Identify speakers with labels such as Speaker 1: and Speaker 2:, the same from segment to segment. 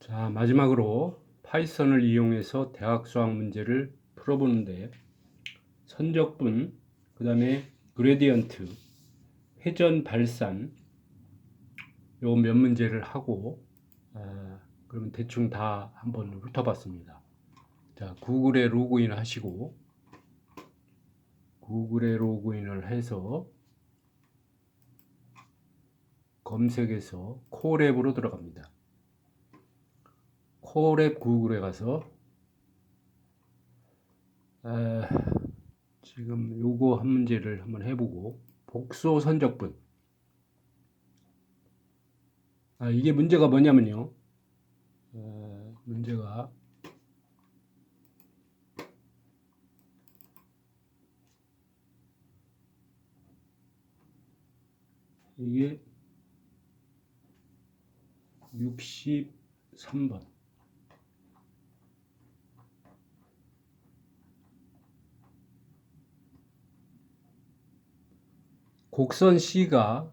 Speaker 1: 자, 마지막으로 파이썬을 이용해서 대학 수학 문제를 풀어보는데 선적분, 그 다음에 그레디언트, 회전 발산 요 몇 문제를 하고 그러면 대충 다 한번 훑어봤습니다. 자, 구글에 로그인 하시고 구글에 로그인을 해서 검색해서 콜앱으로 들어갑니다. 콜앱 구글에 가서 지금 요거 한 문제를 한번 해보고 복소 선적분. 이게 문제가 뭐냐면요. 문제가 이게 63번. 곡선 C가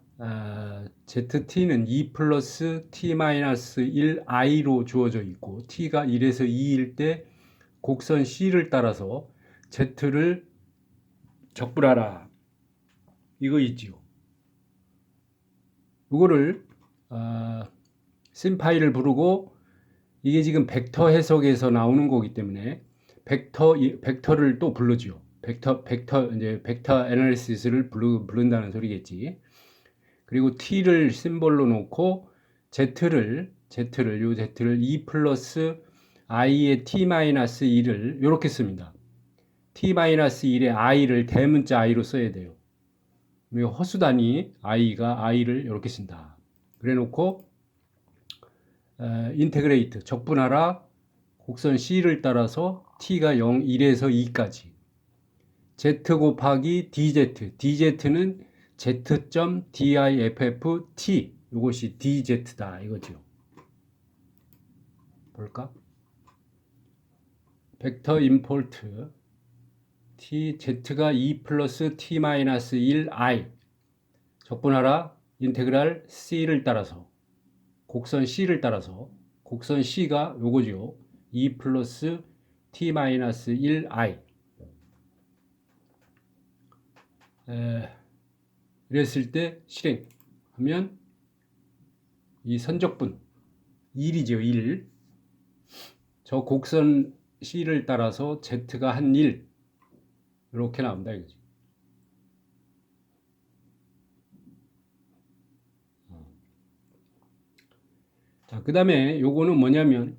Speaker 1: ZT는 2 플러스 T 마이너스 1 I로 주어져 있고 T가 1에서 2일 때 곡선 C를 따라서 Z를 적분하라. 이거 있지요. 이거를 심 파이를 부르고 이게 지금 벡터 해석에서 나오는 거기 때문에 벡터를 또 부르지요. 이제 벡터 애널리시스를 부른다는 소리겠지. 그리고 t를 심볼로 놓고 z를 2 플러스 i의 t 마이너스 1을 이렇게 씁니다. t 마이너스 1의 i를 대문자 i로 써야 돼요. 허수단위 i를 이렇게 쓴다. 그래 놓고 인테그레이트 적분하라. 곡선 C를 따라서 T가 0, 1에서 2까지 Z 곱하기 DZ는 Z.diff 이것이 DZ다 이거죠. 볼까? 벡터 임포트 Z가 2 플러스 T 마이너스 1 I 적분하라. 인테그랄 C를 따라서 곡선 C를 따라서 곡선 C가 요거죠. 2 플러스 T 마이너스 1 I 이랬을 때 실행하면 이 선적분 1이죠. 1. 저 곡선 C를 따라서 Z가 한 1 이렇게 나온다 이거지. 자, 그 다음에 요거는 뭐냐면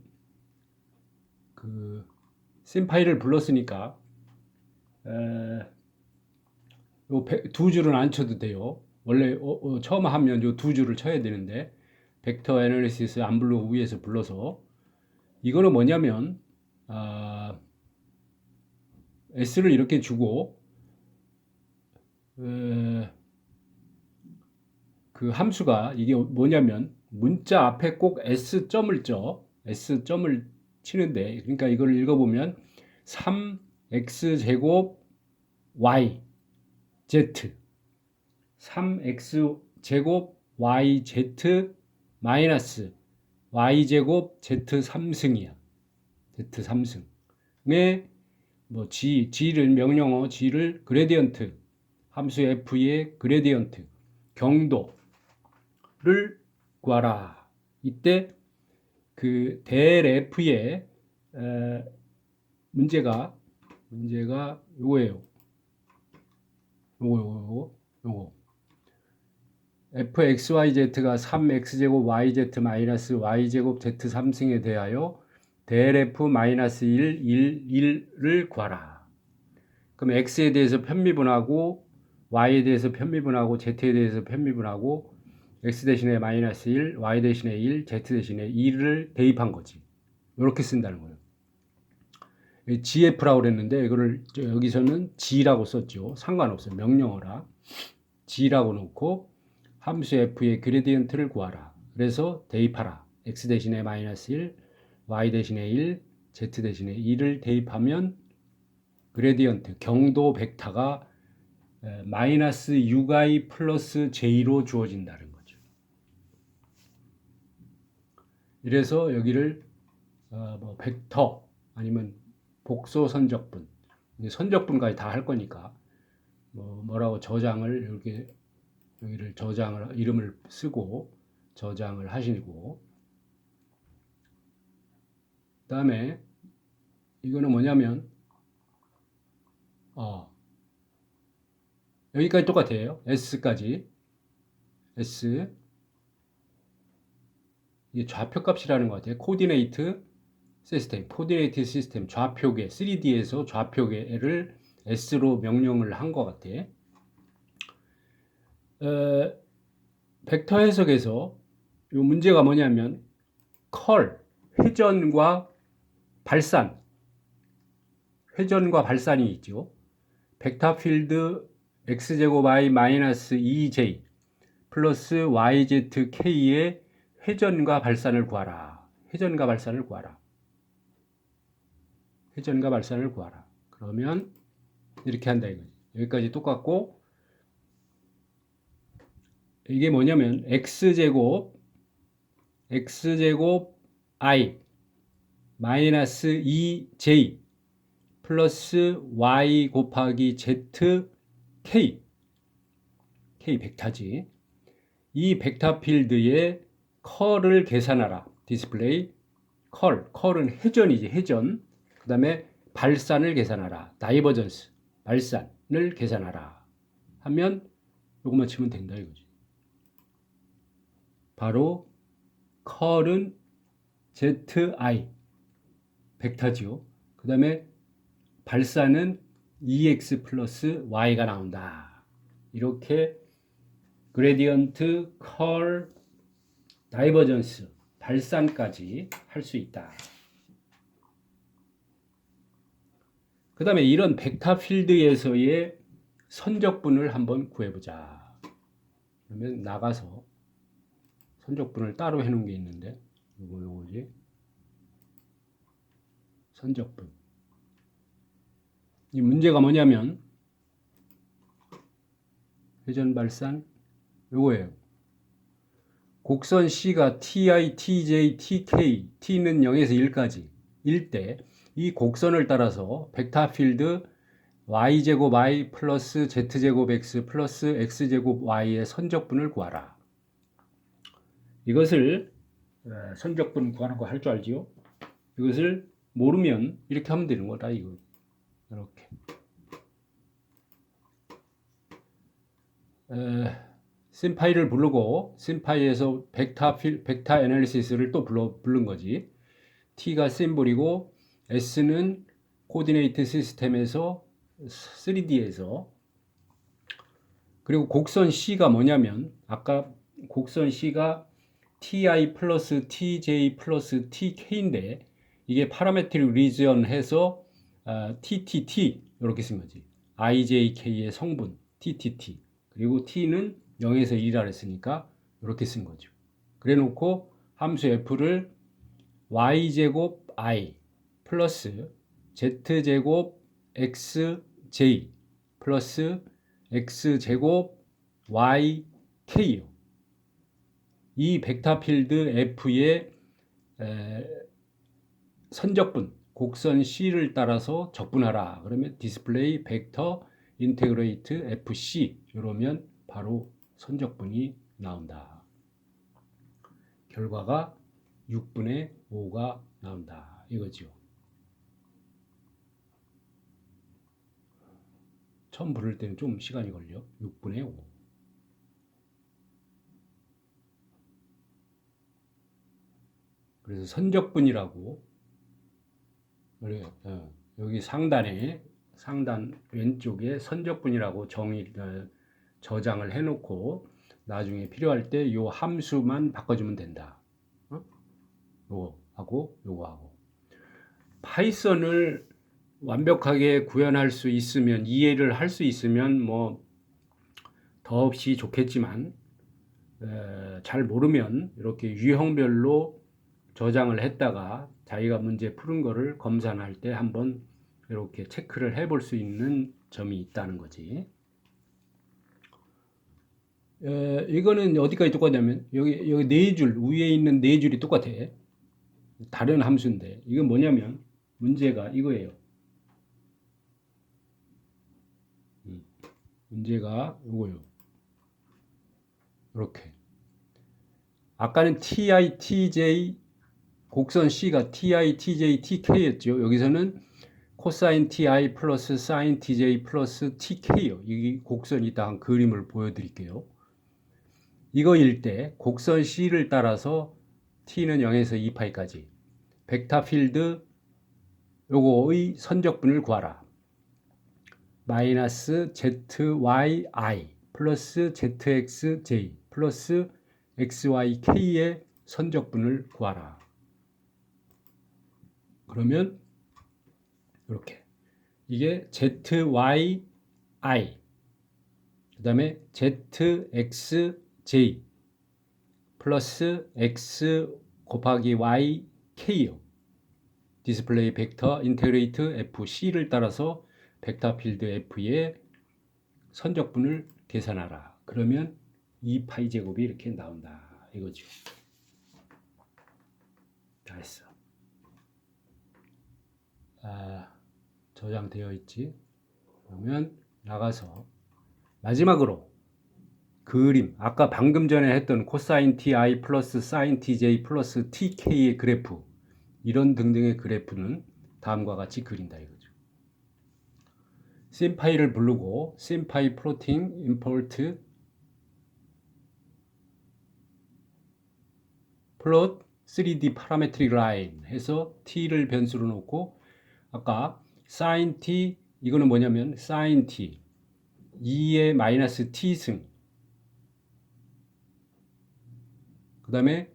Speaker 1: 심파이를 불렀으니까 요 두 줄은 안 쳐도 돼요. 원래 처음 하면 요 두 줄을 쳐야 되는데 벡터 애널리시스 안 불러고 위에서 불러서 이거는 뭐냐면 S를 이렇게 주고 그 함수가 이게 뭐냐면 문자 앞에 꼭 S점을 S점을 치는데 그러니까 이걸 읽어보면 3x제곱 y z 3x제곱 yz 마이너스 y제곱 z3승이야. z3승에 뭐 g를 명령어 g를 그레디언트 함수 f의 그레디언트 경도를 구하라. 이때 그 델 f의 문제가 요거예요. 요거 fxyz가 3x제곱 yz 마이너스 y제곱 z3승에 대하여 델 f 마이너스 1, 1을 구하라. 그럼 x에 대해서 편미분하고 y에 대해서 편미분하고 z에 대해서 편미분하고 x 대신에 마이너스 1, y 대신에 1, z 대신에 2를 대입한 거지. 이렇게 쓴다는 거예요. gf라고 그랬는데 이거를 여기서는 g라고 썼죠. 상관없어요. 명령어라. g라고 놓고 함수 f의 그레디언트를 구하라. 그래서 대입하라. x 대신에 마이너스 1, y 대신에 1, z 대신에 2를 대입하면 그레디언트 경도 벡터가 마이너스 6i 플러스 j로 주어진다는 거죠. 이래서 여기를 뭐 벡터 아니면 복소 선적분, 선적분까지 다 할 거니까 뭐라고 저장을 이렇게 여기를 저장을 이름을 쓰고 저장을 하시고, 그다음에 이거는 뭐냐면 여기까지 똑같아요. S까지. S 이게 좌표값이라는 것 같아요. 코디네이트 시스템 좌표계 3D에서 좌표계를 S로 명령을 한 것 같아. 벡터 해석에서 이 문제가 뭐냐면 회전과 발산이 있죠. 벡터 필드 x제곱 y 마이너스 2j 플러스 yzk의 회전과 발산을 구하라. 회전과 발산을 구하라. 그러면 이렇게 한다 이거지. 여기까지 똑같고, 이게 뭐냐면 x제곱 i 마이너스 2j 플러스 y 곱하기 z k 벡터지. 이 벡터 필드의 컬을 계산하라. 디스플레이 컬은 회전이지, 회전. 그 다음에 발산을 계산하라. 다이버전스 발산을 계산하라 하면 요것만 치면 된다 이거지. 바로 컬은 zi 벡터지요. 그 다음에 발산은 EX 플러스 Y가 나온다. 이렇게 그레디언트, 컬, 다이버전스, 발산까지 할 수 있다. 그 다음에 이런 벡터 필드에서의 선적분을 한번 구해보자. 그러면 나가서 선적분을 따로 해놓은 게 있는데, 요거지. 선적분. 이 문제가 뭐냐면 회전 발산 요거예요. 곡선 C가 TI, TJ, TK, T는 0에서 1까지 일 때 이 곡선을 따라서 벡터 필드 y제곱 y 플러스 z제곱 x 플러스 x제곱 y의 선적분을 구하라. 이것을 선적분 구하는 거 할 줄 알지요? 이것을 모르면 이렇게 하면 되는 거다 이거. 이렇게. 심파이를 부르고 심파이에서 벡터 애널리시스를 또 부른 거지. T가 심볼이고 S는 코디네이트 시스템에서 3D에서, 그리고 곡선 C가 뭐냐면 아까 곡선 C가 TI 플러스 TJ 플러스 TK인데 이게 파라메트릭 리전 해서 TTT 이렇게 쓴 거지. IJK의 성분 TTT, 그리고 T는 0에서 1이라 그랬으니까 이렇게 쓴 거죠. 그래 놓고 함수 F를 y제곱 i 플러스 z제곱 xj 플러스 x제곱 yk요. 이 벡터 필드 F의 선적분 곡선 C를 따라서 적분하라. 그러면 디스플레이 벡터 인테그레이트 FC 이러면 바로 선적분이 나온다. 결과가 6분의 5가 나온다 이거죠. 처음 부를 때는 좀 시간이 걸려. 6분의 5. 그래서 선적분이라고 여기 상단 왼쪽에 선적분이라고 저장을 해놓고 나중에 필요할 때 이 함수만 바꿔주면 된다. 요거하고 요거하고. 파이썬을 완벽하게 구현할 수 있으면, 이해를 할 수 있으면 뭐 더없이 좋겠지만 잘 모르면 이렇게 유형별로 저장을 했다가 자기가 문제 푸는 거를 검산할 때 한번 이렇게 체크를 해볼 수 있는 점이 있다는 거지. 이거는 어디까지 똑같냐면 여기 네 줄, 위에 있는 네 줄이 똑같아. 다른 함수인데 이건 뭐냐면 문제가 이거예요. 문제가 이거요. 이렇게. 아까는 ti, tj 곡선 C가 ti, tj, tk였죠. 여기서는 코사인 ti 플러스 사인 tj 플러스 tk요. 이 곡선이 딱 그림을 보여드릴게요. 이거일 때 곡선 C를 따라서 t는 0에서 2파이까지 벡터 필드 요거의 선적분을 구하라. 마이너스 zy 플러스 zxj 플러스 xyk의 선적분을 구하라. 그러면 이렇게 이게 zy 그 다음에 zxj 플러스 x 곱하기 yk요. 디스플레이 벡터 인테그레이트 fc를 따라서 벡터 필드 f의 선적분을 계산하라. 그러면 2파이 제곱이 이렇게 나온다. 이거죠. 다 했어. 저장되어 있지. 그러면 나가서 마지막으로 그림, 아까 방금 전에 했던 코사인 ti 플러스 사인 tj 플러스 tk의 그래프, 이런 등등의 그래프는 다음과 같이 그린다 이거죠. 심파이를 부르고 심파이 플로팅 임포트 플롯 3D 파라메트릭 라인 해서 t를 변수로 놓고 아까 sin t 이거는 뭐냐면 sin t 2의 마이너스 t승 그 다음에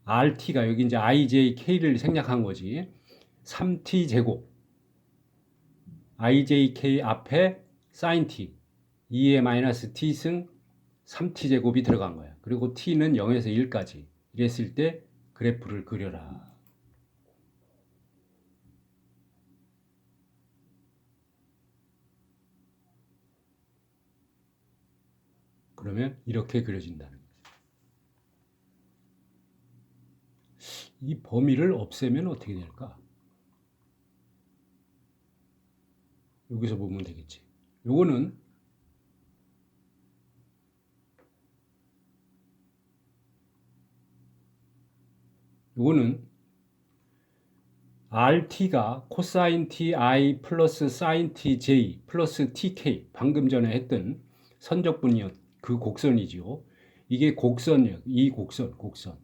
Speaker 1: rt가 여기 이제 ijk를 생략한 거지. 3t 제곱 ijk 앞에 sin t 2의 마이너스 t승 3t 제곱이 들어간 거야. 그리고 t는 0에서 1까지 이랬을 때 그래프를 그려라. 그러면 이렇게 그려진다는 거죠. 이 범위를 없애면 어떻게 될까? 여기서 보면 되겠지. 요거는 rt가 코사인 ti 플러스 사인 tj 플러스 tk 방금 전에 했던 선적분이었 그 곡선이죠. 이게 곡선이요. 이 곡선을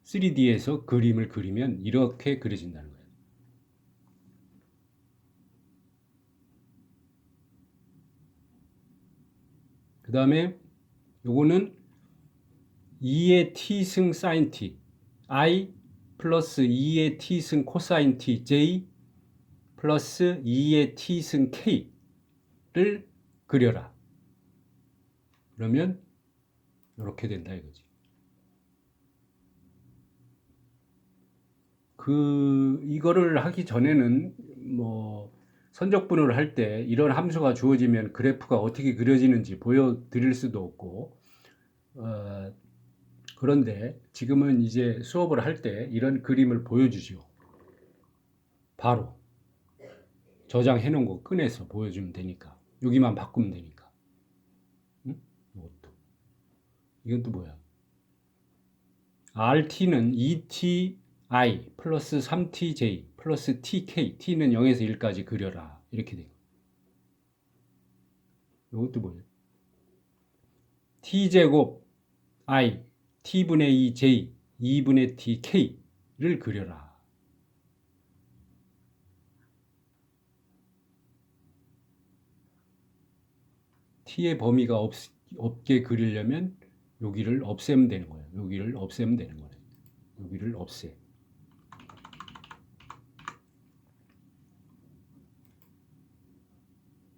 Speaker 1: 3D에서 그림을 그리면 이렇게 그려진다는 거예요. 그 다음에 요거는 2의 t승 사인 t i 플러스 2의 t승 코사인 t j 플러스 2의 t승 k를 그려라. 그러면 이렇게 된다 이거지. 이거를 하기 전에는 뭐 선적분을 할 때 이런 함수가 주어지면 그래프가 어떻게 그려지는지 보여드릴 수도 없고 그런데 지금은 이제 수업을 할 때 이런 그림을 보여주죠. 바로 저장해 놓은 거 꺼내서 보여주면 되니까 여기만 바꾸면 되니까. 응? 이건 또 뭐야? RT는 ETI 플러스 3TJ 플러스 TK T는 0에서 1까지 그려라 이렇게 돼요. 이것도 뭐예요? T제곱 I T분의 2J 2분의 TK를 그려라. T의 범위가 없게 그리려면 여기를 없애면 되는 거예요. 여기를 없애면 되는 거예요. 여기를 없애.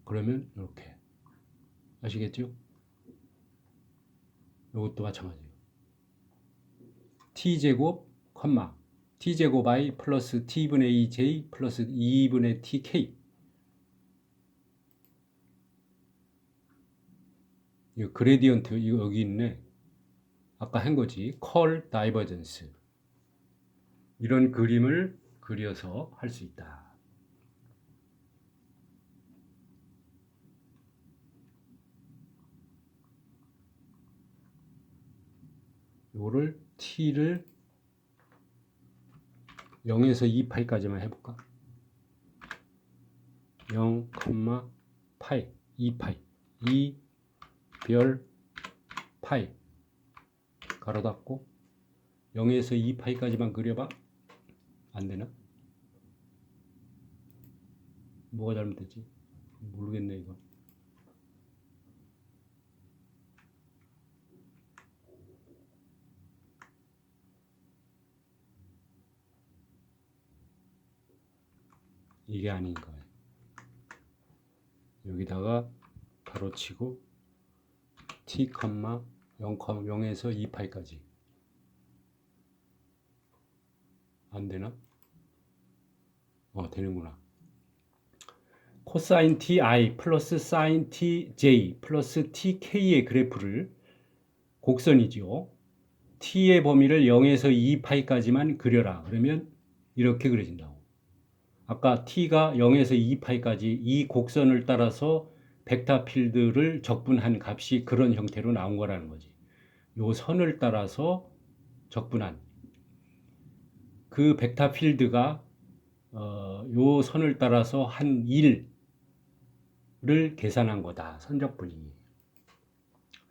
Speaker 1: 그러면 이렇게 아시겠죠? 이것도 마찬가지예요. t제곱 컴마 t제곱 i 플러스 t분의 2j 플러스 2분의 tk 이거 그레디언트 이거 여기 있네. 아까 한 거지. 컬 다이버전스 이런 그림을 그려서 할 수 있다. 이거를 t를 0에서 2파이까지만 해볼까? 0, 파이, 2파이, 2별 파이 가로 닫고 0에서 2파이까지만 그려봐. 안 되나? 뭐가 잘못됐지? 모르겠네 이거. 이게 아닌 거예요. 여기다가 가로치고 t, 0, 0에서 2파이까지. 안 되나? 되는구나. 코사인 ti 플러스 사인 tj 플러스 tk의 그래프를 곡선이죠. t의 범위를 0에서 2파이까지만 그려라. 그러면 이렇게 그려진다고. 아까 t가 0에서 2파이까지 이 곡선을 따라서 벡터 필드를 적분한 값이 그런 형태로 나온 거라는 거지. 요 선을 따라서 적분한 그 벡터 필드가 요 선을 따라서 한 1을 계산한 거다. 선적분이.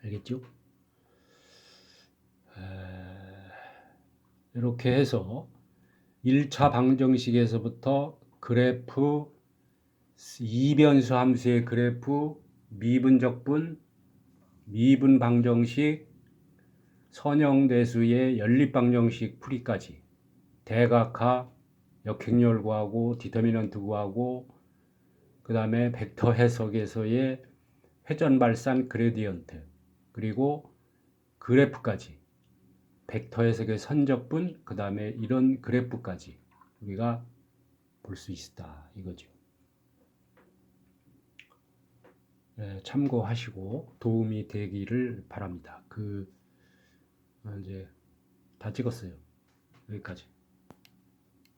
Speaker 1: 알겠죠? 이렇게 해서 1차 방정식에서부터 그래프, 이변수 함수의 그래프, 미분적분, 미분방정식, 선형대수의 연립방정식 풀이까지 대각화, 역행렬 구하고 디터미넌트 구하고 그 다음에 벡터 해석에서의 회전발산 그레디언트 그리고 그래프까지 벡터 해석의 선적분 그 다음에 이런 그래프까지 우리가 볼 수 있다 이거죠. 참고하시고 도움이 되기를 바랍니다. 이제 다 찍었어요. 여기까지.